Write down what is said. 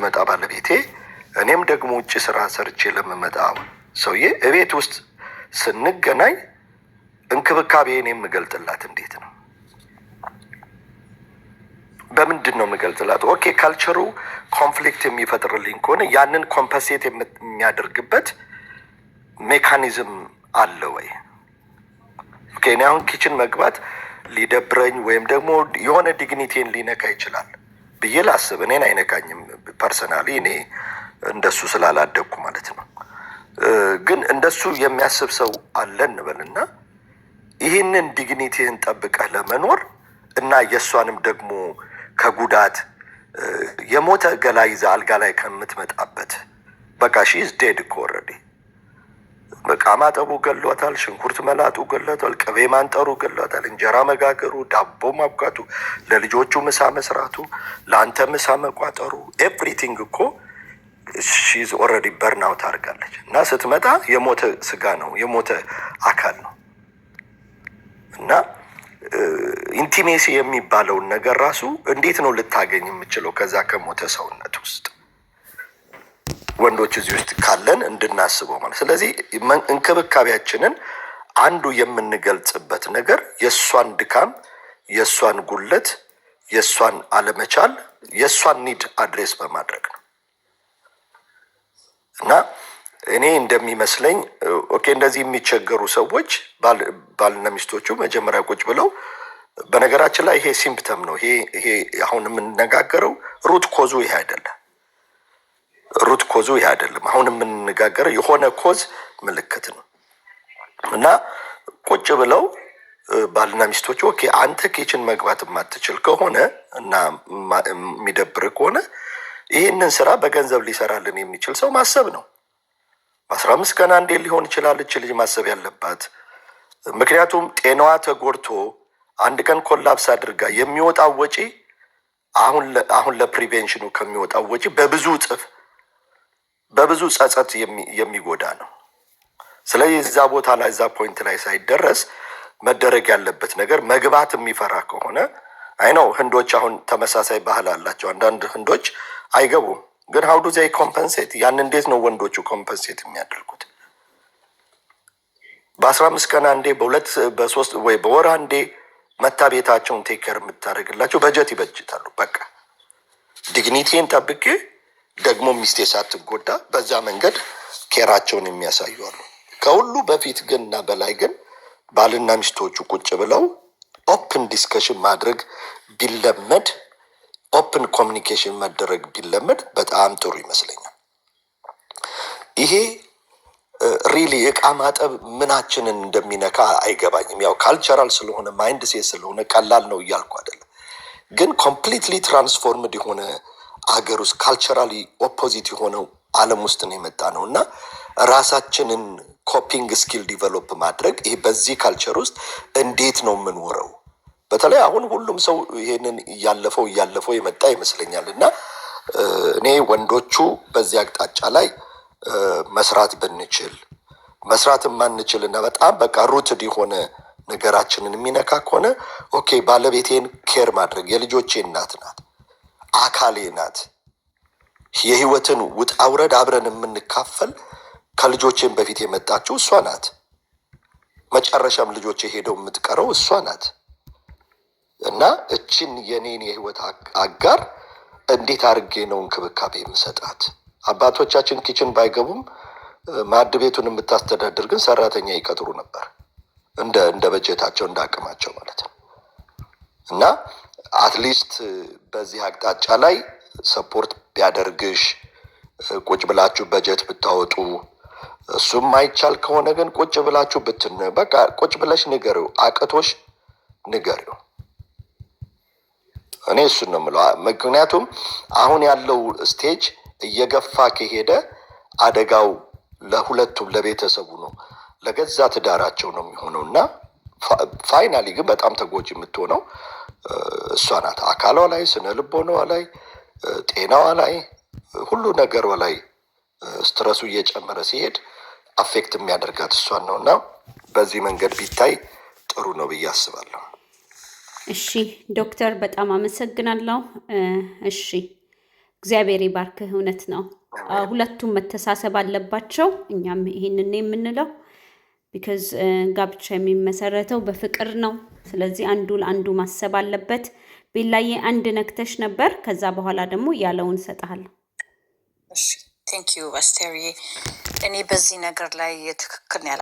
ለምትመጣ ባለቤቴ እኔም ደግሞ ውጭ ስራ ሰርቼ ለምመጣ ሰውዬ እቤት ውስጥ ስንገናኝ እንክብካቤን የምገልጥላት እንዴት ነው? በምንድን ነው የምገልጥላት? ኦኬ ካልቸሩ ኮንፍሊክት የሚፈጥርልኝ ከሆነ ያንን ኮምፐንሴት የሚያደርግበት ሜካኒዝም አለ ወይ? ኦኬ እኔ አሁን ኪችን መግባት ሊደብረኝ ወይም ደግሞ የሆነ ዲግኒቲን ሊነካ ይችላል ብዬ ላስብ። እኔን አይነካኝም ፐርሰናሊ፣ እኔ እንደሱ ስላላደግኩ ማለት ነው። ግን እንደሱ የሚያስብ ሰው አለ እንበልና ይህንን ዲግኒቲህን ጠብቀህ ለመኖር እና የእሷንም ደግሞ ከጉዳት የሞተ ገላ ይዛ አልጋ ላይ ከምትመጣበት በቃ ሺዝ ዴድ እኮ ኦልሬዲ በቃ ማጠቡ ገሏታል፣ ሽንኩርት መላጡ ገሏታል፣ ቅቤ ማንጠሩ ገሏታል፣ እንጀራ መጋገሩ፣ ዳቦ ማብቃቱ፣ ለልጆቹ ምሳ መስራቱ፣ ለአንተ ምሳ መቋጠሩ ኤቭሪቲንግ እኮ ሺዝ ኦልሬዲ በርን አውት አድርጋለች። እና ስትመጣ የሞተ ስጋ ነው፣ የሞተ አካል ነው። እና ኢንቲሜሲ የሚባለውን ነገር ራሱ እንዴት ነው ልታገኝ የምችለው ከዛ ከሞተ ሰውነት ውስጥ? ወንዶች እዚህ ውስጥ ካለን እንድናስበው ማለት። ስለዚህ እንክብካቤያችንን አንዱ የምንገልጽበት ነገር የእሷን ድካም፣ የእሷን ጉለት፣ የእሷን አለመቻል፣ የእሷን ኒድ አድሬስ በማድረግ ነው። እና እኔ እንደሚመስለኝ ኦኬ እንደዚህ የሚቸገሩ ሰዎች ባልና ሚስቶቹ መጀመሪያ ቁጭ ብለው፣ በነገራችን ላይ ይሄ ሲምፕተም ነው። ይሄ አሁን የምንነጋገረው ሩት ኮዙ ይሄ አይደለም። ሩት ኮዙ ይሄ አይደለም። አሁን የምንነጋገረው የሆነ ኮዝ ምልክት ነው። እና ቁጭ ብለው ባልና ሚስቶቹ ኦኬ አንተ ኪችን መግባት የማትችል ከሆነ እና የሚደብር ከሆነ ይህንን ስራ በገንዘብ ሊሰራልን የሚችል ሰው ማሰብ ነው። 15 ቀን አንዴ ሊሆን ይችላል እች ልጅ ማሰብ ያለባት። ምክንያቱም ጤናዋ ተጎድቶ አንድ ቀን ኮላፕስ አድርጋ የሚወጣው ወጪ አሁን ለፕሪቬንሽኑ ከሚወጣው ወጪ በብዙ ጸጸት የሚጎዳ ነው። ስለዚህ እዛ ቦታ ላይ እዛ ፖይንት ላይ ሳይደረስ መደረግ ያለበት ነገር መግባት የሚፈራ ከሆነ አይ ነው ህንዶች አሁን ተመሳሳይ ባህል አላቸው። አንዳንድ ህንዶች አይገቡም። ግን ሀው ዱ ዘይ ኮምፐንሴት? ያን እንዴት ነው ወንዶቹ ኮምፐንሴት የሚያደርጉት? በ15 ቀን አንዴ በ3 ወይ በወር አንዴ መታ ቤታቸውን ቴከር የምታደርግላቸው በጀት ይበጅታሉ። በቃ ዲግኒቲን ጠብቄ ደግሞ ሚስቴ ሳትጎዳ በዛ መንገድ ኬራቸውን የሚያሳዩ አሉ። ከሁሉ በፊት ግን እና በላይ ግን ባልና ሚስቶቹ ቁጭ ብለው ኦፕን ዲስከሽን ማድረግ ቢለመድ፣ ኦፕን ኮሚኒኬሽን መደረግ ቢለመድ በጣም ጥሩ ይመስለኛል። ይሄ ሪሊ እቃ ማጠብ ምናችንን እንደሚነካ አይገባኝም። ያው ካልቸራል ስለሆነ ማይንድ ሴት ስለሆነ ቀላል ነው እያልኩ አይደለም። ግን ኮምፕሊትሊ ትራንስፎርምድ የሆነ አገር ውስጥ ካልቸራሊ ኦፖዚት የሆነው ዓለም ውስጥ ነው የመጣ ነው እና ራሳችንን ኮፒንግ ስኪል ዲቨሎፕ ማድረግ ይሄ በዚህ ካልቸር ውስጥ እንዴት ነው የምንኖረው? በተለይ አሁን ሁሉም ሰው ይሄንን እያለፈው የመጣ ይመስለኛል። እና እኔ ወንዶቹ በዚህ አቅጣጫ ላይ መስራት ብንችል፣ መስራት የማንችል እና በጣም በቃ ሩትድ የሆነ ነገራችንን የሚነካ ከሆነ ኦኬ ባለቤቴን ኬር ማድረግ የልጆቼ እናት ናት፣ አካሌ ናት፣ የህይወትን ውጣ ውረድ አብረን የምንካፈል ከልጆቼን በፊት የመጣችው እሷ ናት፣ መጨረሻም ልጆቼ ሄደው የምትቀረው እሷ ናት። እና እችን የኔን የህይወት አጋር እንዴት አድርጌ ነው እንክብካቤ የምሰጣት? አባቶቻችን ኪችን ባይገቡም ማዕድ ቤቱን የምታስተዳድር ግን ሰራተኛ ይቀጥሩ ነበር፣ እንደ በጀታቸው እንደ አቅማቸው ማለት ነው። እና አትሊስት በዚህ አቅጣጫ ላይ ሰፖርት ቢያደርግሽ፣ ቁጭ ብላችሁ በጀት ብታወጡ፣ እሱም ማይቻል ከሆነ ግን ቁጭ ብላችሁ በቃ ቁጭ ብለሽ ንገሪው፣ አቅቶሽ ንገሪው። እኔ እሱን ነው የምለው። ምክንያቱም አሁን ያለው ስቴጅ እየገፋ ከሄደ አደጋው ለሁለቱም ለቤተሰቡ ነው፣ ለገዛ ትዳራቸው ነው የሚሆነው። እና ፋይናሊ ግን በጣም ተጎጂ የምትሆነው እሷ ናት። አካሏ ላይ፣ ስነ ልቦናዋ ላይ፣ ጤናዋ ላይ፣ ሁሉ ነገሯ ላይ ስትረሱ እየጨመረ ሲሄድ አፌክት የሚያደርጋት እሷን ነው። እና በዚህ መንገድ ቢታይ ጥሩ ነው ብዬ አስባለሁ። እሺ ዶክተር በጣም አመሰግናለሁ። እሺ እግዚአብሔር ይባርክህ። እውነት ነው። ሁለቱም መተሳሰብ አለባቸው። እኛም ይሄንን የምንለው ቢካዝ ጋብቻ የሚመሰረተው በፍቅር ነው። ስለዚህ አንዱ ለአንዱ ማሰብ አለበት። ቤላዬ አንድ ነክተሽ ነበር። ከዛ በኋላ ደግሞ ያለውን ሰጣለሁ። እሺ ቴንክ ዩ አስቴርዬ። እኔ በዚህ ነገር ላይ ትክክል